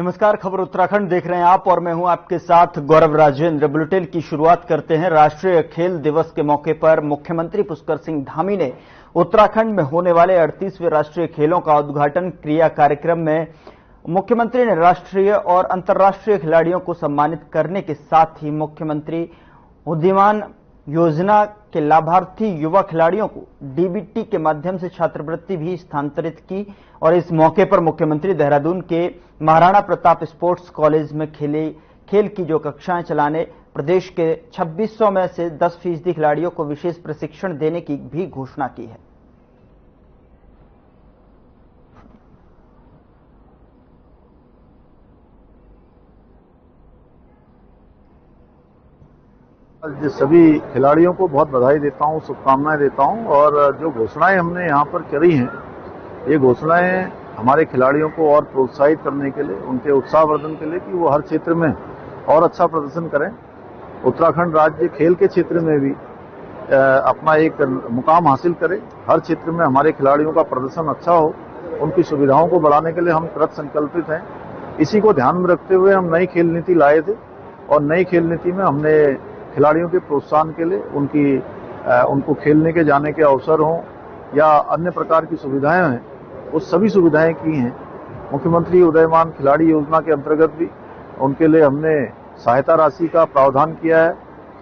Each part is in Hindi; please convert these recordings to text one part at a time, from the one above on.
नमस्कार, खबर उत्तराखंड देख रहे हैं आप और मैं हूं आपके साथ गौरव राजेंद्र। बुलेटिन की शुरुआत करते हैं। राष्ट्रीय खेल दिवस के मौके पर मुख्यमंत्री पुष्कर सिंह धामी ने उत्तराखंड में होने वाले 38वें राष्ट्रीय खेलों का उद्घाटन किया। कार्यक्रम में मुख्यमंत्री ने राष्ट्रीय और अंतर्राष्ट्रीय खिलाड़ियों को सम्मानित करने के साथ ही मुख्यमंत्री उद्यमान योजना के लाभार्थी युवा खिलाड़ियों को डीबीटी के माध्यम से छात्रवृत्ति भी स्थानांतरित की। और इस मौके पर मुख्यमंत्री देहरादून के महाराणा प्रताप स्पोर्ट्स कॉलेज में खेल की जो कक्षाएं चलाने प्रदेश के 2600 में से 10% खिलाड़ियों को विशेष प्रशिक्षण देने की भी घोषणा की है। सभी खिलाड़ियों को बहुत बधाई देता हूं, शुभकामनाएं देता हूं। और जो घोषणाएं हमने यहां पर करी हैं, ये घोषणाएं हमारे खिलाड़ियों को और प्रोत्साहित करने के लिए, उनके उत्साहवर्धन के लिए कि वो हर क्षेत्र में और अच्छा प्रदर्शन करें। उत्तराखंड राज्य खेल के क्षेत्र में भी अपना एक मुकाम हासिल करे। हर क्षेत्र में हमारे खिलाड़ियों का प्रदर्शन अच्छा हो, उनकी सुविधाओं को बढ़ाने के लिए हम कृत संकल्पित हैं। इसी को ध्यान में रखते हुए हम नई खेल नीति लाए थे और नई खेल नीति में हमने खिलाड़ियों के प्रोत्साहन के लिए उनको खेलने के जाने के अवसर हों या अन्य प्रकार की सुविधाएं हैं, वो सभी सुविधाएं की हैं। मुख्यमंत्री उदयमान खिलाड़ी योजना के अंतर्गत भी उनके लिए हमने सहायता राशि का प्रावधान किया है।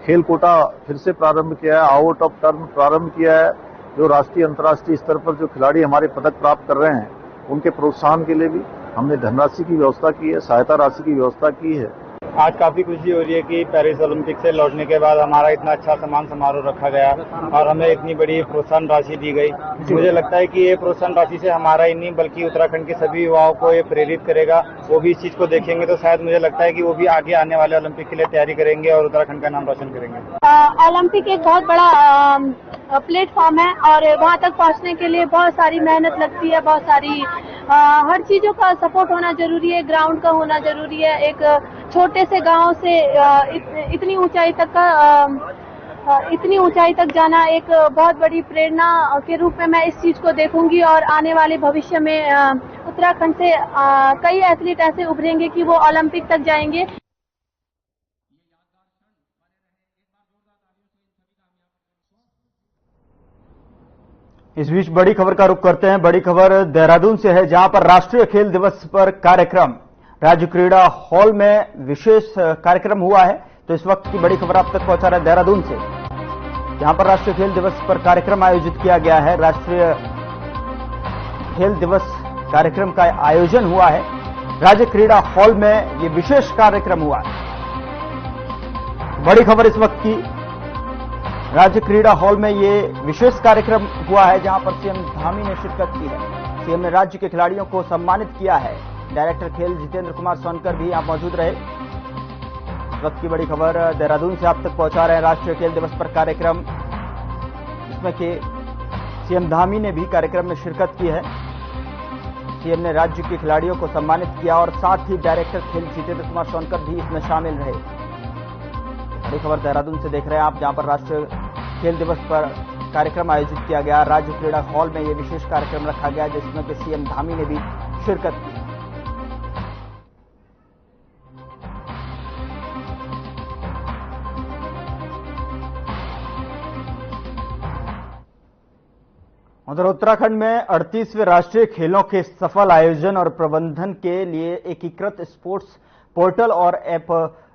खेल कोटा फिर से प्रारंभ किया है, आउट ऑफ टर्म प्रारंभ किया है। जो राष्ट्रीय अंतर्राष्ट्रीय स्तर पर जो खिलाड़ी हमारे पदक प्राप्त कर रहे हैं, उनके प्रोत्साहन के लिए भी हमने धनराशि की व्यवस्था की है, सहायता राशि की व्यवस्था की है। आज काफी खुशी हो रही है कि पेरिस ओलंपिक से लौटने के बाद हमारा इतना अच्छा सम्मान समारोह रखा गया और हमें इतनी बड़ी प्रोत्साहन राशि दी गई। मुझे लगता है कि ये प्रोत्साहन राशि से हमारा ही नहीं बल्कि उत्तराखंड के सभी युवाओं को ये प्रेरित करेगा। वो भी इस चीज को देखेंगे तो शायद मुझे लगता है कि वो भी आगे आने वाले ओलंपिक के लिए तैयारी करेंगे और उत्तराखंड का नाम रोशन करेंगे। ओलंपिक एक बहुत बड़ा प्लेटफॉर्म है और वहाँ तक पहुँचने के लिए बहुत सारी मेहनत लगती है, बहुत सारी हर चीजों का सपोर्ट होना जरूरी है, ग्राउंड का होना जरूरी है। एक छोटे से गांव से इतनी ऊंचाई तक जाना एक बहुत बड़ी प्रेरणा के रूप में मैं इस चीज को देखूंगी और आने वाले भविष्य में उत्तराखंड से कई एथलीट ऐसे उभरेंगे कि वो ओलंपिक तक जाएंगे। इस बीच बड़ी खबर का रुख करते हैं। बड़ी खबर देहरादून से है, जहां पर राष्ट्रीय खेल दिवस पर कार्यक्रम राज्य क्रीड़ा हॉल में विशेष कार्यक्रम हुआ है। तो इस वक्त की बड़ी खबर आप तक पहुंचा रहे हैं देहरादून से, जहां पर राष्ट्रीय खेल दिवस पर कार्यक्रम आयोजित किया गया है। राष्ट्रीय खेल दिवस कार्यक्रम का आयोजन हुआ है राज्य क्रीड़ा हॉल में, ये विशेष कार्यक्रम हुआ है। बड़ी खबर इस वक्त की, राज्य क्रीड़ा हॉल में ये विशेष कार्यक्रम हुआ है जहां पर सीएम धामी ने शिरकत की है। सीएम ने राज्य के खिलाड़ियों को सम्मानित किया है। डायरेक्टर खेल जितेंद्र कुमार सोनकर भी यहां मौजूद रहे। इस वक्त की बड़ी खबर देहरादून से आप तक पहुंचा रहे हैं। राष्ट्रीय खेल दिवस पर कार्यक्रम, जिसमें कि सीएम धामी ने भी कार्यक्रम में शिरकत की है। सीएम ने राज्य के खिलाड़ियों को सम्मानित किया और साथ ही डायरेक्टर खेल जितेंद्र कुमार सोनकर भी इसमें शामिल रहे। बड़ी खबर देहरादून से देख रहे हैं आप, जहां पर राष्ट्रीय खेल दिवस पर कार्यक्रम आयोजित किया गया। राज्य क्रीड़ा हॉल में यह विशेष कार्यक्रम रखा गया जिसमें कि सीएम धामी ने भी शिरकत की। उधर उत्तराखंड में 38वें राष्ट्रीय खेलों के सफल आयोजन और प्रबंधन के लिए एकीकृत स्पोर्ट्स पोर्टल और ऐप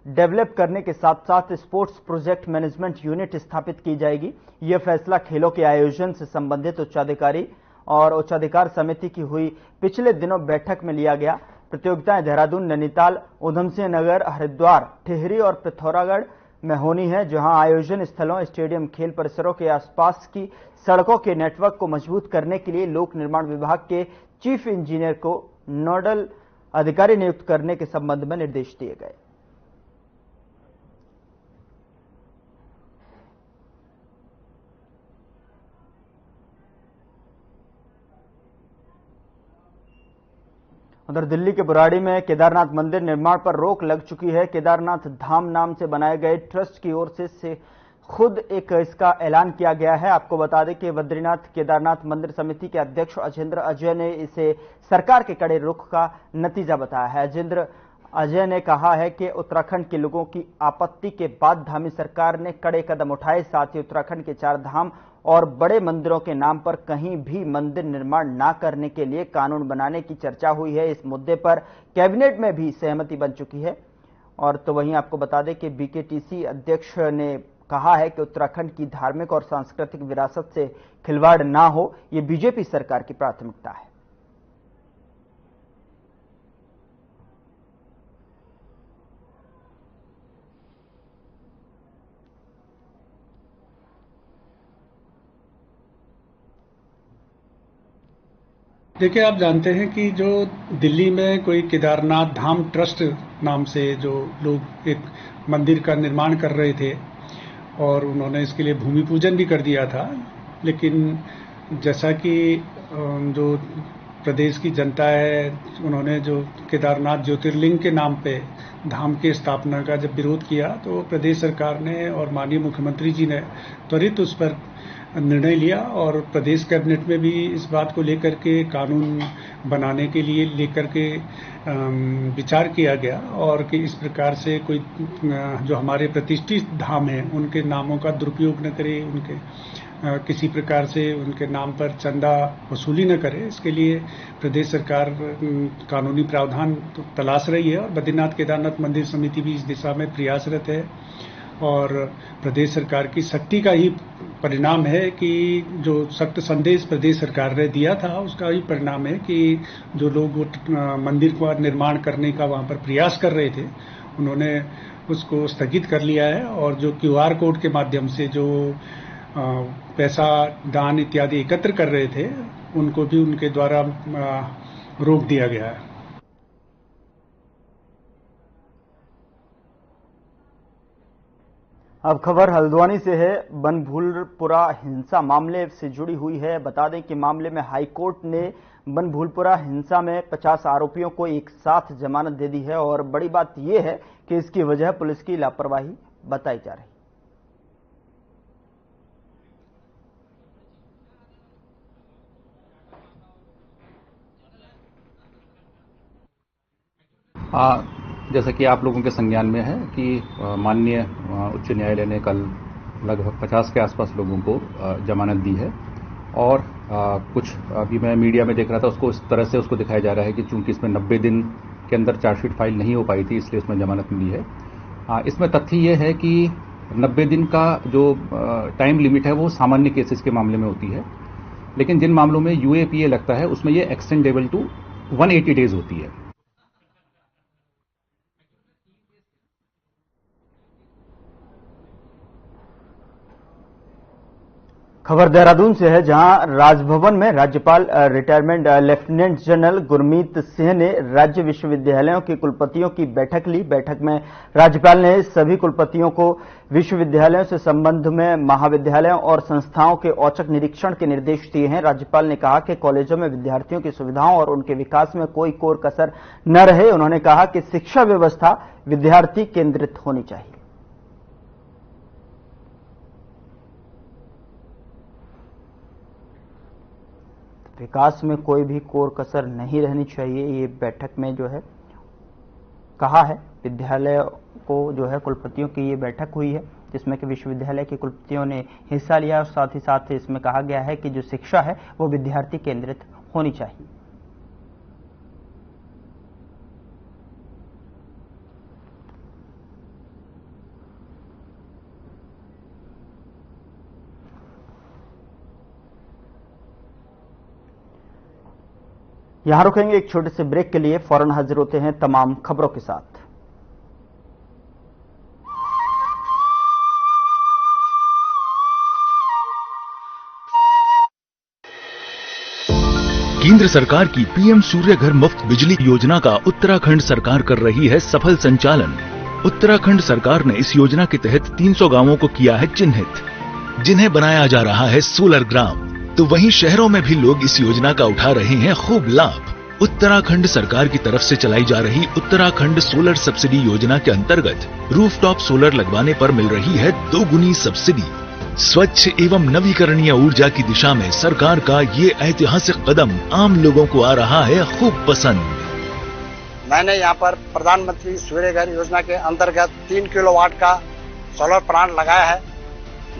डेवलप करने के साथ साथ स्पोर्ट्स प्रोजेक्ट मैनेजमेंट यूनिट स्थापित की जाएगी। यह फैसला खेलों के आयोजन से संबंधित उच्चाधिकारी और उच्चाधिकार समिति की हुई पिछले दिनों बैठक में लिया गया। प्रतियोगिताएं देहरादून, नैनीताल, उधमसिंह नगर, हरिद्वार, टिहरी और पिथौरागढ़ में होनी है, जहां आयोजन स्थलों, स्टेडियम, खेल परिसरों के आसपास की सड़कों के नेटवर्क को मजबूत करने के लिए लोक निर्माण विभाग के चीफ इंजीनियर को नोडल अधिकारी नियुक्त करने के संबंध में निर्देश दिए गए। उधर दिल्ली के बुराड़ी में केदारनाथ मंदिर निर्माण पर रोक लग चुकी है। केदारनाथ धाम नाम से बनाए गए ट्रस्ट की ओर से खुद एक इसका ऐलान किया गया है। आपको बता दें कि बद्रीनाथ केदारनाथ मंदिर समिति के अध्यक्ष अजेंद्र अजय ने इसे सरकार के कड़े रुख का नतीजा बताया है। अजेंद्र अजय ने कहा है कि उत्तराखंड के लोगों की आपत्ति के बाद धामी सरकार ने कड़े कदम उठाए। साथ ही उत्तराखंड के 4 धाम और बड़े मंदिरों के नाम पर कहीं भी मंदिर निर्माण न करने के लिए कानून बनाने की चर्चा हुई है। इस मुद्दे पर कैबिनेट में भी सहमति बन चुकी है। और तो वहीं आपको बता दें कि बीकेटीसी अध्यक्ष ने कहा है कि उत्तराखंड की धार्मिक और सांस्कृतिक विरासत से खिलवाड़ ना हो, ये बीजेपी सरकार की प्राथमिकता है। देखिए, आप जानते हैं कि जो दिल्ली में कोई केदारनाथ धाम ट्रस्ट नाम से जो लोग एक मंदिर का निर्माण कर रहे थे और उन्होंने इसके लिए भूमि पूजन भी कर दिया था, लेकिन जैसा कि जो प्रदेश की जनता है, उन्होंने जो केदारनाथ ज्योतिर्लिंग के नाम पे धाम की स्थापना का जब विरोध किया, तो प्रदेश सरकार ने और माननीय मुख्यमंत्री जी ने त्वरित उस पर निर्णय लिया और प्रदेश कैबिनेट में भी इस बात को लेकर के कानून बनाने के लिए लेकर के विचार किया गया और कि इस प्रकार से कोई जो हमारे प्रतिष्ठित धाम हैं उनके नामों का दुरुपयोग न करे, उनके किसी प्रकार से उनके नाम पर चंदा वसूली न करे। इसके लिए प्रदेश सरकार कानूनी प्रावधान तो तलाश रही है और बद्रीनाथ केदारनाथ मंदिर समिति भी इस दिशा में प्रयासरत है। और प्रदेश सरकार की सख्ती का ही परिणाम है कि जो सख्त संदेश प्रदेश सरकार ने दिया था, उसका ही परिणाम है कि जो लोग मंदिर का निर्माण करने का वहां पर प्रयास कर रहे थे, उन्होंने उसको स्थगित कर लिया है और जो QR कोड के माध्यम से जो पैसा दान इत्यादि एकत्र कर रहे थे, उनको भी उनके द्वारा रोक दिया गया है। अब खबर हल्द्वानी से है। बनभूलपुरा हिंसा मामले से जुड़ी हुई है। बता दें कि मामले में हाईकोर्ट ने बनभूलपुरा हिंसा में 50 आरोपियों को एक साथ जमानत दे दी है और बड़ी बात यह है कि इसकी वजह पुलिस की लापरवाही बताई जा रही। जैसा कि आप लोगों के संज्ञान में है कि माननीय उच्च न्यायालय ने कल लगभग 50 के आसपास लोगों को जमानत दी है और कुछ अभी मैं मीडिया में देख रहा था, उसको इस तरह से उसको दिखाया जा रहा है कि चूंकि इसमें 90 दिन के अंदर चार्जशीट फाइल नहीं हो पाई थी, इसलिए इसमें जमानत मिली है। इसमें तथ्य ये है कि 90 दिन का जो टाइम लिमिट है वो सामान्य केसेस के मामले में होती है, लेकिन जिन मामलों में UAPA लगता है उसमें ये एक्सटेंडेबल टू 180 डेज होती है। खबर देहरादून से है, जहां राजभवन में राज्यपाल retirement lieutenant general Gurmeet Singh ने राज्य विश्वविद्यालयों के कुलपतियों की बैठक ली। बैठक में राज्यपाल ने सभी कुलपतियों को विश्वविद्यालयों से संबंध में महाविद्यालयों और संस्थाओं के औचक निरीक्षण के निर्देश दिए हैं। राज्यपाल ने कहा कि कॉलेजों में विद्यार्थियों की सुविधाओं और उनके विकास में कोई कोर कसर न रहे। उन्होंने कहा कि शिक्षा व्यवस्था विद्यार्थी केंद्रित होनी चाहिए। विकास में कोई भी कोर कसर नहीं रहनी चाहिए, ये बैठक में जो है कहा है। विद्यालय को जो है कुलपतियों की ये बैठक हुई है, जिसमें कि विश्वविद्यालय के कुलपतियों ने हिस्सा लिया और साथ ही साथ इसमें कहा गया है कि जो शिक्षा है वो विद्यार्थी केंद्रित होनी चाहिए। यहां रुकेंगे एक छोटे से ब्रेक के लिए, फौरन हाजिर होते हैं तमाम खबरों के साथ। केंद्र सरकार की PM सूर्य घर मुफ्त बिजली योजना का उत्तराखंड सरकार कर रही है सफल संचालन। उत्तराखंड सरकार ने इस योजना के तहत 300 गांवों को किया है चिन्हित, जिन्हें बनाया जा रहा है सोलर ग्राम। तो वहीं शहरों में भी लोग इस योजना का उठा रहे हैं खूब लाभ। उत्तराखंड सरकार की तरफ से चलाई जा रही उत्तराखंड सोलर सब्सिडी योजना के अंतर्गत रूफटॉप सोलर लगवाने पर मिल रही है 2 गुनी सब्सिडी। स्वच्छ एवं नवीकरणीय ऊर्जा की दिशा में सरकार का ये ऐतिहासिक कदम आम लोगों को आ रहा है खूब पसंद। मैंने यहाँ पर प्रधानमंत्री सूर्य घर योजना के अंतर्गत 3 किलोवाट का सोलर प्लांट लगाया है।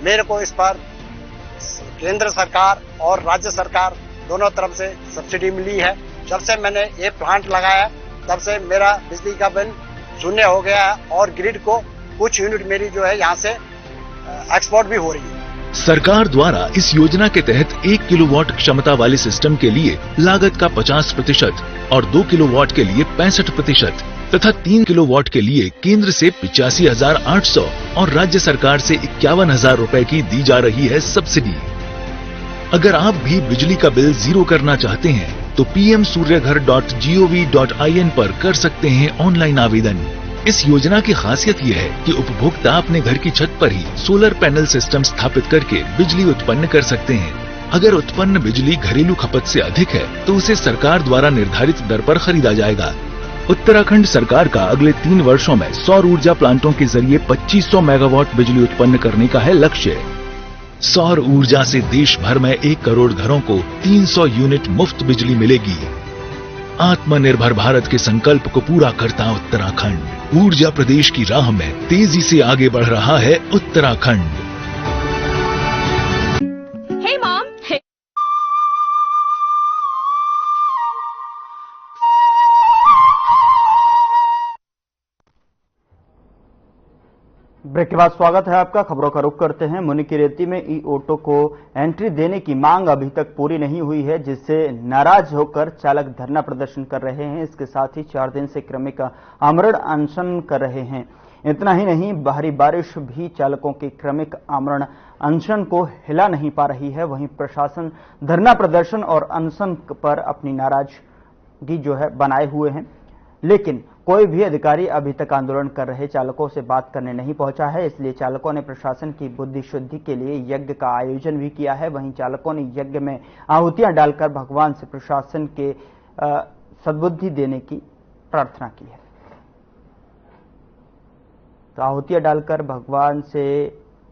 मेरे को इस पर केंद्र सरकार और राज्य सरकार दोनों तरफ से सब्सिडी मिली है। जब से मैंने ये प्लांट लगाया तब से मेरा बिजली का बिल शून्य हो गया है और ग्रिड को कुछ यूनिट मेरी जो है यहाँ से एक्सपोर्ट भी हो रही है। सरकार द्वारा इस योजना के तहत 1 किलोवाट क्षमता वाले सिस्टम के लिए लागत का 50% और 2 किलोवाट के लिए 65% तथा 3 किलोवाट के लिए केंद्र से 85,800 और राज्य सरकार से 51,000 रुपए की दी जा रही है सब्सिडी। अगर आप भी बिजली का बिल जीरो करना चाहते हैं तो pmsuryaghar.gov.in पर कर सकते हैं ऑनलाइन आवेदन। इस योजना की खासियत ये है कि उपभोक्ता अपने घर की छत पर ही सोलर पैनल सिस्टम स्थापित करके बिजली उत्पन्न कर सकते हैं। अगर उत्पन्न बिजली घरेलू खपत से अधिक है तो उसे सरकार द्वारा निर्धारित दर पर खरीदा जाएगा। उत्तराखंड सरकार का अगले 3 वर्षों में सौर ऊर्जा प्लांटों के जरिए 2500 मेगावाट बिजली उत्पन्न करने का है लक्ष्य। सौर ऊर्जा से देश भर में 1 करोड़ घरों को 300 यूनिट मुफ्त बिजली मिलेगी। आत्मनिर्भर भारत के संकल्प को पूरा करता उत्तराखंड ऊर्जा प्रदेश की राह में तेजी से आगे बढ़ रहा है Uttarakhand. Hey mom. Hey. Break के बाद स्वागत है आपका। खबरों का रुख करते हैं। मुनिकीरेती में ई ऑटो को एंट्री देने की मांग अभी तक पूरी नहीं हुई है, जिससे नाराज होकर चालक धरना प्रदर्शन कर रहे हैं। इसके साथ ही 4 दिन से क्रमिक आमरण अनशन कर रहे हैं। इतना ही नहीं, भारी बारिश भी चालकों के क्रमिक आमरण अनशन को हिला नहीं पा रही है। वहीं प्रशासन धरना प्रदर्शन और अनशन पर अपनी नाराजगी जो है बनाए हुए हैं, लेकिन कोई भी अधिकारी अभी तक आंदोलन कर रहे चालकों से बात करने नहीं पहुंचा है। इसलिए चालकों ने प्रशासन की बुद्धि शुद्धि के लिए यज्ञ का आयोजन भी किया है। वहीं चालकों ने यज्ञ में आहुतियां डालकर भगवान से प्रशासन के सद्बुद्धि देने की प्रार्थना की है। तो आहुतियां डालकर भगवान से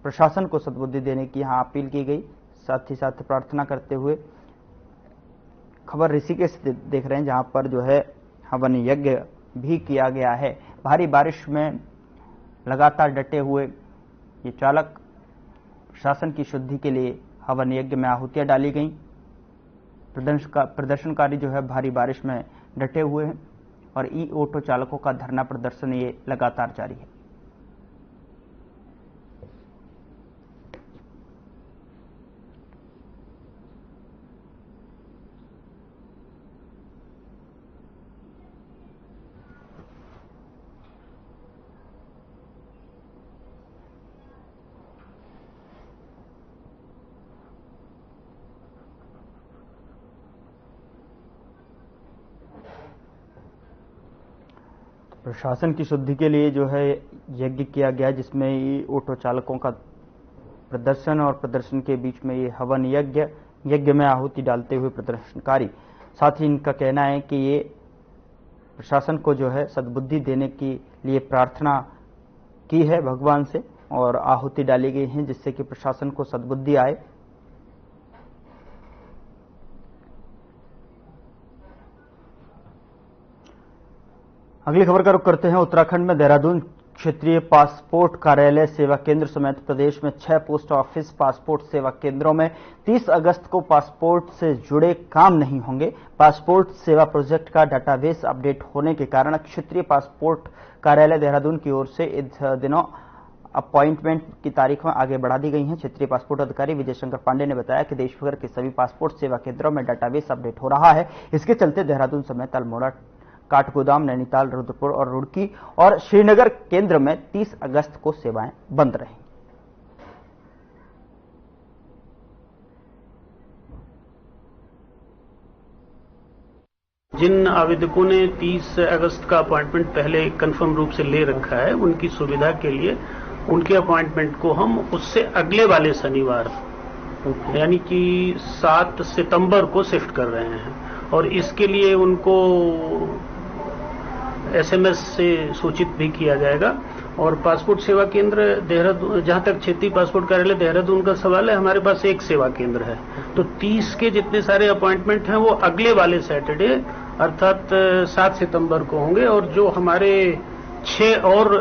प्रशासन को सद्बुद्धि देने की यहां अपील की गई, साथ ही साथ प्रार्थना करते हुए। खबर ऋषिकेश से देख रहे हैं, जहां पर जो है हवन यज्ञ भी किया गया है। भारी बारिश में लगातार डटे हुए ये चालक प्रशासन की शुद्धि के लिए हवन यज्ञ में आहुतियां डाली गई। प्रदर्शनकारी जो है भारी बारिश में डटे हुए हैं और ई ऑटो चालकों का धरना प्रदर्शन ये लगातार जारी है। प्रशासन की शुद्धि के लिए जो है यज्ञ किया गया, जिसमें ये ऑटो चालकों का प्रदर्शन और प्रदर्शन के बीच में ये हवन यज्ञ में आहुति डालते हुए प्रदर्शनकारी। साथ ही इनका कहना है कि ये प्रशासन को जो है सद्बुद्धि देने के लिए प्रार्थना की है भगवान से और आहुति डाली गई है, जिससे कि प्रशासन को सद्बुद्धि आए। अगली खबर का रुख करते हैं। उत्तराखंड में देहरादून क्षेत्रीय पासपोर्ट कार्यालय सेवा केंद्र समेत प्रदेश में 6 पोस्ट ऑफिस पासपोर्ट सेवा केंद्रों में 30 अगस्त को पासपोर्ट से जुड़े काम नहीं होंगे। पासपोर्ट सेवा प्रोजेक्ट का डाटाबेस अपडेट होने के कारण क्षेत्रीय पासपोर्ट कार्यालय देहरादून की ओर से इन दिनों अपॉइंटमेंट की तारीख में आगे बढ़ा दी गई है। क्षेत्रीय पासपोर्ट अधिकारी विजय शंकर पांडे ने बताया कि देशभर के सभी पासपोर्ट सेवा केंद्रों में डाटाबेस अपडेट हो रहा है। इसके चलते देहरादून समेत अल्मोड़ा, काठगोदाम, नैनीताल, रुद्रपुर और रुड़की और श्रीनगर केंद्र में 30 अगस्त को सेवाएं बंद रहेंगी। जिन आवेदकों ने 30 अगस्त का अपॉइंटमेंट पहले कंफर्म रूप से ले रखा है, उनकी सुविधा के लिए उनके अपॉइंटमेंट को हम उससे अगले वाले शनिवार यानी कि 7 सितंबर को शिफ्ट कर रहे हैं और इसके लिए उनको SMS से सूचित भी किया जाएगा। और पासपोर्ट सेवा केंद्र देहरादून, जहां तक क्षेत्रीय पासपोर्ट कार्यालय देहरादून का सवाल है, हमारे पास एक सेवा केंद्र है। तो 30 के जितने सारे अपॉइंटमेंट हैं वो अगले वाले सैटरडे अर्थात 7 सितंबर को होंगे। और जो हमारे 6 और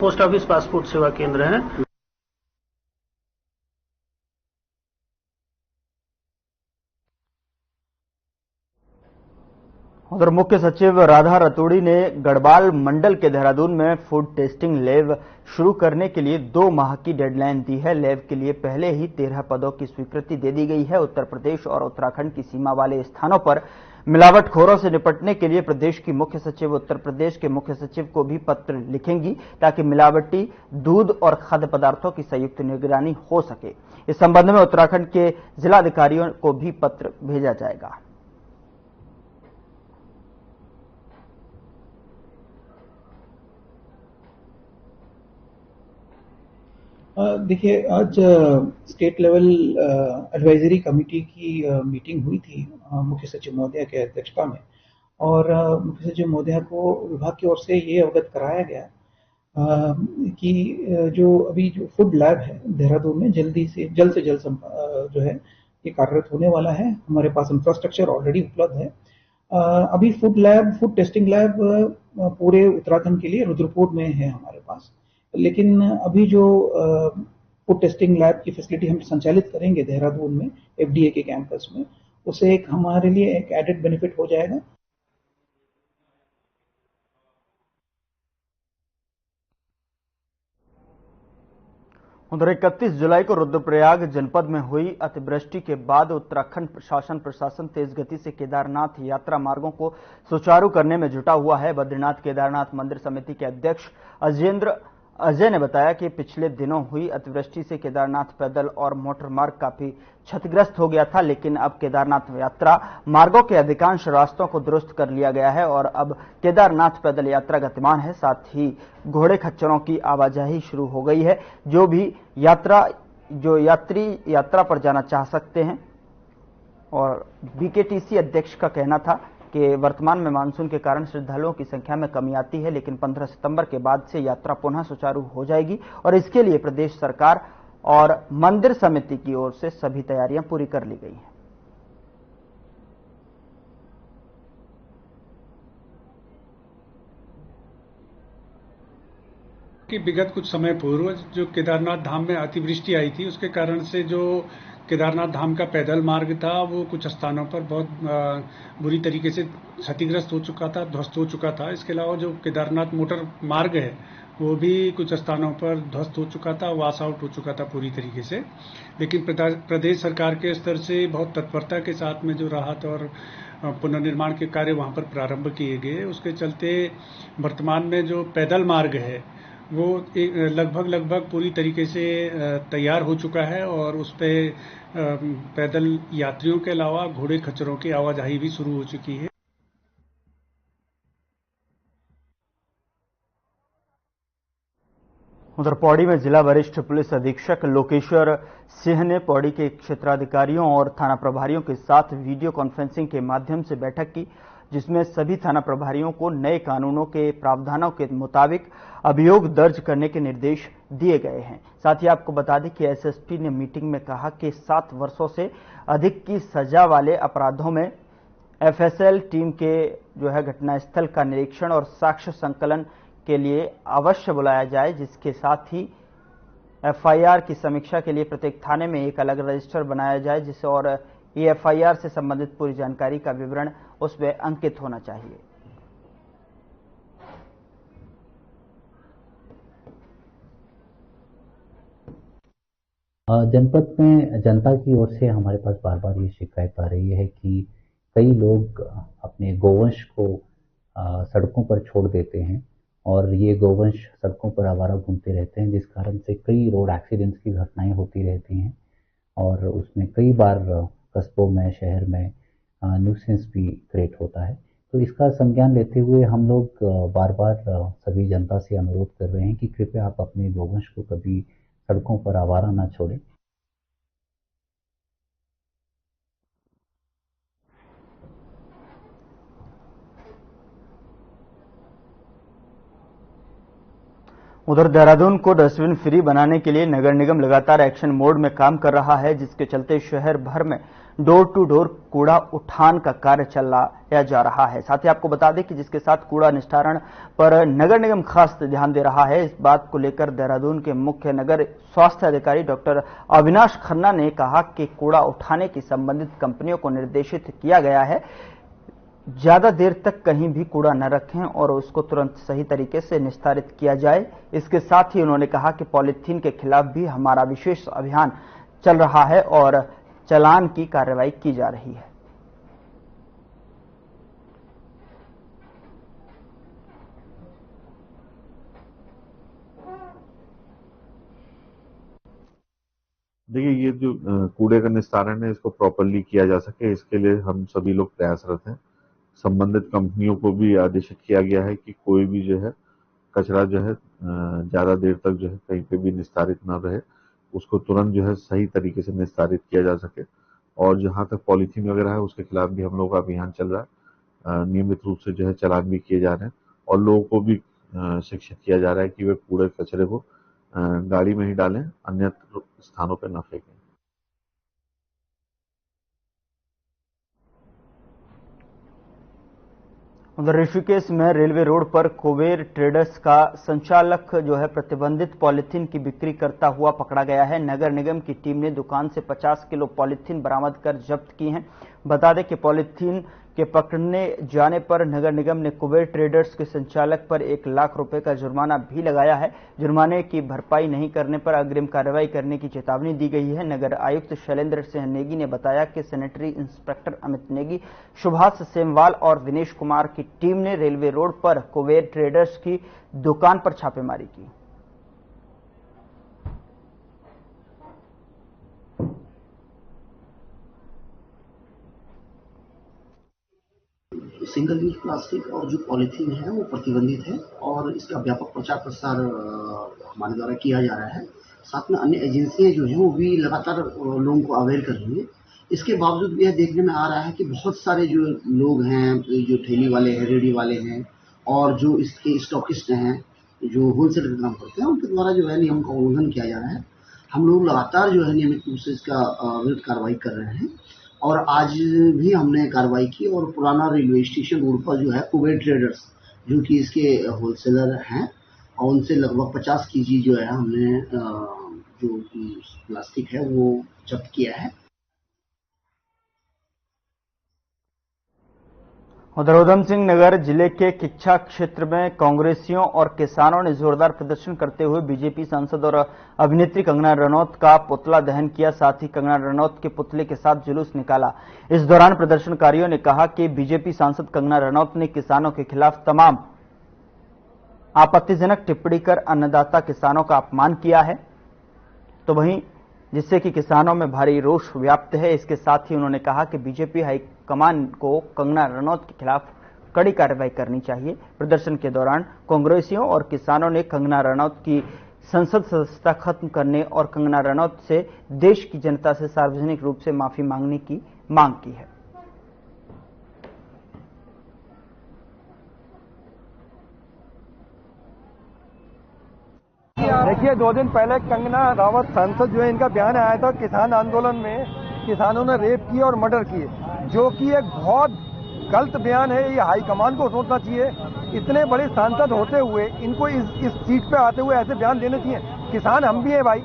पोस्ट ऑफिस पासपोर्ट सेवा केंद्र हैं, उधर मुख्य सचिव राधा रतूड़ी ने गढ़वाल मंडल के देहरादून में फूड टेस्टिंग लैब शुरू करने के लिए 2 माह की डेडलाइन दी है। लैब के लिए पहले ही 13 पदों की स्वीकृति दे दी गई है। उत्तर प्रदेश और उत्तराखंड की सीमा वाले स्थानों पर मिलावटखोरों से निपटने के लिए प्रदेश की मुख्य सचिव उत्तर प्रदेश के मुख्य सचिव को भी पत्र लिखेंगी ताकि मिलावटी दूध और खाद्य पदार्थों की संयुक्त निगरानी हो सके। इस संबंध में उत्तराखंड के जिलाधिकारियों को भी पत्र भेजा जाएगा। देखिए, आज स्टेट लेवल एडवाइजरी कमेटी की मीटिंग हुई थी मुख्य सचिव महोदया के अध्यक्षता में, और मुख्य सचिव महोदया को विभाग की ओर से ये अवगत कराया गया कि जो फूड लैब है देहरादून में जल्द से जल्द जो है ये कार्यरत होने वाला है। हमारे पास इंफ्रास्ट्रक्चर ऑलरेडी उपलब्ध है। अभी फूड टेस्टिंग लैब पूरे उत्तराखंड के लिए रुद्रपुर में है हमारे पास, लेकिन अभी जो फूड टेस्टिंग लैब की फैसिलिटी हम संचालित करेंगे देहरादून में FDA के कैंपस में, उससे हमारे लिए एक एडेड बेनिफिट हो जाएगा। उधर 31 जुलाई को रुद्रप्रयाग जनपद में हुई अतिवृष्टि के बाद उत्तराखंड प्रशासन तेज गति से केदारनाथ यात्रा मार्गों को सुचारू करने में जुटा हुआ है। बद्रीनाथ केदारनाथ मंदिर समिति के अध्यक्ष अजय ने बताया कि पिछले दिनों हुई अतिवृष्टि से केदारनाथ पैदल और मोटर मार्ग काफी क्षतिग्रस्त हो गया था, लेकिन अब केदारनाथ यात्रा मार्गों के अधिकांश रास्तों को दुरुस्त कर लिया गया है और अब केदारनाथ पैदल यात्रा गतिमान है। साथ ही घोड़े खच्चरों की आवाजाही शुरू हो गई है। जो यात्री यात्रा पर जाना चाह सकते हैं। और BKTC अध्यक्ष का कहना था कि वर्तमान में मानसून के कारण श्रद्धालुओं की संख्या में कमी आती है, लेकिन 15 सितंबर के बाद से यात्रा पुनः सुचारू हो जाएगी और इसके लिए प्रदेश सरकार और मंदिर समिति की ओर से सभी तैयारियां पूरी कर ली गई हैं। कि विगत कुछ समय पूर्व जो केदारनाथ धाम में अतिवृष्टि आई थी, उसके कारण से जो केदारनाथ धाम का पैदल मार्ग था वो कुछ स्थानों पर बहुत बुरी तरीके से क्षतिग्रस्त हो चुका था, ध्वस्त हो चुका था। इसके अलावा जो केदारनाथ मोटर मार्ग है वो भी कुछ स्थानों पर ध्वस्त हो चुका था, वॉश आउट हो चुका था पूरी तरीके से। लेकिन प्रदेश सरकार के स्तर से बहुत तत्परता के साथ में जो राहत और पुनर्निर्माण के कार्य वहां पर प्रारंभ किए गए, उसके चलते वर्तमान में जो पैदल मार्ग है वो लगभग पूरी तरीके से तैयार हो चुका है और उस पे पैदल यात्रियों के अलावा घोड़े खच्चरों की आवाजाही भी शुरू हो चुकी है। उधर पौड़ी में जिला वरिष्ठ पुलिस अधीक्षक लोकेश्वर सिंह ने पौड़ी के क्षेत्राधिकारियों और थाना प्रभारियों के साथ वीडियो कॉन्फ्रेंसिंग के माध्यम से बैठक की, जिसमें सभी थाना प्रभारियों को नए कानूनों के प्रावधानों के मुताबिक अभियोग दर्ज करने के निर्देश दिए गए हैं। साथ ही आपको बता दें कि SSP ने मीटिंग में कहा कि 7 वर्षों से अधिक की सजा वाले अपराधों में FSL टीम के घटनास्थल का निरीक्षण और साक्ष्य संकलन के लिए अवश्य बुलाया जाए, जिसके साथ ही FIR की समीक्षा के लिए प्रत्येक थाने में एक अलग रजिस्टर बनाया जाए, जिससे और ये FIR से संबंधित पूरी जानकारी का विवरण उसमें अंकित होना चाहिए। जनपद में जनता की ओर से हमारे पास बार बार ये शिकायत आ रही है कि कई लोग अपने गोवंश को सड़कों पर छोड़ देते हैं और ये गोवंश सड़कों पर आवारा घूमते रहते हैं, जिस कारण से कई रोड एक्सीडेंट्स की घटनाएं होती रहती हैं और उसमें कई बार कस्बों में, शहर में न्यूसेंस भी क्रिएट होता है। तो इसका संज्ञान लेते हुए हम लोग बार बार सभी जनता से अनुरोध कर रहे हैं कि कृपया आप अपने गोवंश को कभी सड़कों पर आवारा ना छोड़ें। उधर देहरादून को डस्टबिन फ्री बनाने के लिए नगर निगम लगातार एक्शन मोड में काम कर रहा है, जिसके चलते शहर भर में डोर टू डोर कूड़ा उठान का कार्य चलाया जा रहा है। साथ ही आपको बता दें कि जिसके साथ कूड़ा निस्तारण पर नगर निगम खास ध्यान दे रहा है। इस बात को लेकर देहरादून के मुख्य नगर स्वास्थ्य अधिकारी डॉक्टर अविनाश खन्ना ने कहा कि कूड़ा उठाने की संबंधित कंपनियों को निर्देशित किया गया है, ज्यादा देर तक कहीं भी कूड़ा न रखें और उसको तुरंत सही तरीके से निस्तारित किया जाए। इसके साथ ही उन्होंने कहा कि पॉलीथीन के खिलाफ भी हमारा विशेष अभियान चल रहा है और चालान की कार्रवाई की जा रही है। देखिए, ये जो कूड़े का निस्तारण है, इसको प्रॉपरली किया जा सके, इसके लिए हम सभी लोग प्रयासरत हैं। संबंधित कंपनियों को भी आदेशित किया गया है कि कोई भी जो है कचरा जो है ज्यादा देर तक जो है कहीं पे भी निस्तारित ना रहे, उसको तुरंत जो है सही तरीके से निस्तारित किया जा सके। और जहां तक पॉलीथीन वगैरह है, उसके खिलाफ भी हम लोगों का अभियान चल रहा है। नियमित रूप से जो है चालान भी किए जा रहे हैं और लोगों को भी शिक्षित किया जा रहा है कि वे कूड़े कचरे को गाड़ी में ही डालें, अन्यत्र स्थानों पर न फेंकें। उधर ऋषिकेश में रेलवे रोड पर कुबेर ट्रेडर्स का संचालक जो है प्रतिबंधित पॉलीथीन की बिक्री करता हुआ पकड़ा गया है। नगर निगम की टीम ने दुकान से 50 किलो पॉलीथीन बरामद कर जब्त की हैं। बता दें कि पॉलीथीन के पकड़ने जाने पर नगर निगम ने कुबेर ट्रेडर्स के संचालक पर 1 लाख रुपए का जुर्माना भी लगाया है। जुर्माने की भरपाई नहीं करने पर अग्रिम कार्रवाई करने की चेतावनी दी गई है। नगर आयुक्त शैलेंद्र सिंह नेगी ने बताया कि सैनिटरी इंस्पेक्टर अमित नेगी, सुभाष सेमवाल और दिनेश कुमार की टीम ने रेलवे रोड पर कुबेर ट्रेडर्स की दुकान पर छापेमारी की। सिंगल यूज प्लास्टिक और जो पॉलीथीन है वो प्रतिबंधित है और इसका व्यापक प्रचार प्रसार हमारे द्वारा किया जा रहा है। साथ में अन्य एजेंसियां जो हैं वो भी लगातार लोगों को अवेयर कर रही हैं। इसके बावजूद भी यह देखने में आ रहा है कि बहुत सारे जो लोग हैं, जो ठेली वाले हैं, रेडी वाले हैं और जो इसके स्टॉकिस्ट हैं, जो होलसेल का काम करते हैं, उनके द्वारा जो है नियम का उल्लंघन किया जा रहा है। हम लोग लगातार जो है नियमित रूप से इसका विरुद्ध कार्रवाई कर रहे हैं और आज भी हमने कार्रवाई की और पुराना रेलवे स्टेशन रोड पर जो है कुबेर ट्रेडर्स, जो कि इसके होलसेलर हैं, और उनसे लगभग 50 केजी जो है हमने जो प्लास्टिक है वो जब्त किया है। उधर उधम सिंह नगर जिले के किच्छा क्षेत्र में कांग्रेसियों और किसानों ने जोरदार प्रदर्शन करते हुए बीजेपी सांसद और अभिनेत्री कंगना रनौत का पुतला दहन किया। साथ ही कंगना रनौत के पुतले के साथ जुलूस निकाला। इस दौरान प्रदर्शनकारियों ने कहा कि बीजेपी सांसद कंगना रनौत ने किसानों के खिलाफ तमाम आपत्तिजनक टिप्पणी कर अन्नदाता किसानों का अपमान किया है, तो वहीं जिससे कि किसानों में भारी रोष व्याप्त है। इसके साथ ही उन्होंने कहा कि बीजेपी हाईकमान को कंगना रनौत के खिलाफ कड़ी कार्रवाई करनी चाहिए। प्रदर्शन के दौरान कांग्रेसियों और किसानों ने कंगना रनौत की संसद सदस्यता खत्म करने और कंगना रनौत से देश की जनता से सार्वजनिक रूप से माफी मांगने की मांग की है। देखिए, 2 दिन पहले कंगना रावत सांसद जो है, इनका बयान आया था किसान आंदोलन में किसानों ने रेप किए और मर्डर किए, जो कि एक बहुत गलत बयान है। ये हाईकमान को सोचना चाहिए। इतने बड़े सांसद होते हुए इनको इस सीट पे आते हुए ऐसे बयान देने चाहिए। किसान हम भी हैं भाई,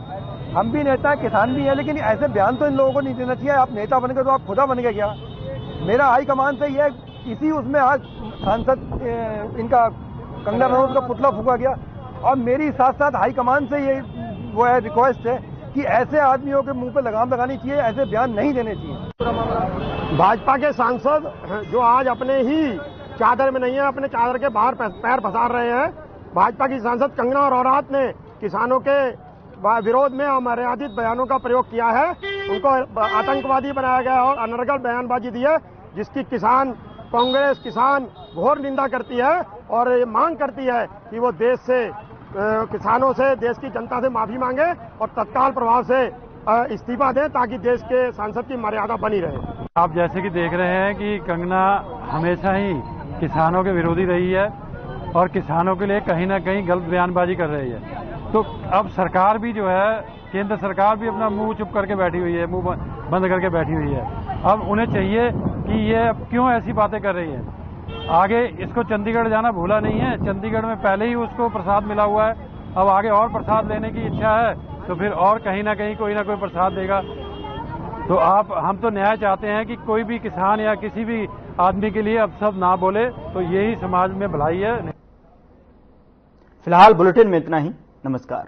हम भी नेता हैं, किसान भी हैं, लेकिन ऐसे बयान तो इन लोगों को नहीं देना चाहिए। आप नेता बन गए तो आप खुदा बन गए क्या? मेरा हाईकमान से ये इसी उसमें आज सांसद इनका कंगना रनौत का पुतला फूका गया और मेरी साथ साथ हाईकमान से ये वो है रिक्वेस्ट है कि ऐसे आदमियों के मुंह पे लगाम लगानी चाहिए, ऐसे बयान नहीं देने चाहिए। भाजपा के सांसद जो आज अपने ही चादर में नहीं है, अपने चादर के बाहर पैर पसार रहे हैं। भाजपा की सांसद कंगना रनौत ने किसानों के विरोध में अमर्यादित बयानों का प्रयोग किया है, उनको आतंकवादी बनाया गया और अनर्गल बयानबाजी दी है, जिसकी कांग्रेस किसान घोर निंदा करती है और ये मांग करती है कि वो देश से किसानों से, देश की जनता से माफी मांगे और तत्काल प्रभाव से इस्तीफा दें ताकि देश के सांसद की मर्यादा बनी रहे। आप जैसे कि देख रहे हैं कि कंगना हमेशा ही किसानों के विरोधी रही है और किसानों के लिए कहीं ना कहीं गलत बयानबाजी कर रही है। तो अब सरकार भी जो है, केंद्र सरकार भी अपना मुंह चुप करके बैठी हुई है, मुंह बंद करके बैठी हुई है। अब उन्हें चाहिए कि ये अब क्यों ऐसी बातें कर रही है। आगे इसको चंडीगढ़ जाना भूला नहीं है, चंडीगढ़ में पहले ही उसको प्रसाद मिला हुआ है, अब आगे और प्रसाद लेने की इच्छा है तो फिर और कहीं ना कहीं कोई ना कोई प्रसाद देगा। तो हम तो न्याय चाहते हैं कि कोई भी किसान या किसी भी आदमी के लिए अब सब ना बोले, तो यही समाज में भलाई है। फिलहाल बुलेटिन में इतना ही। नमस्कार।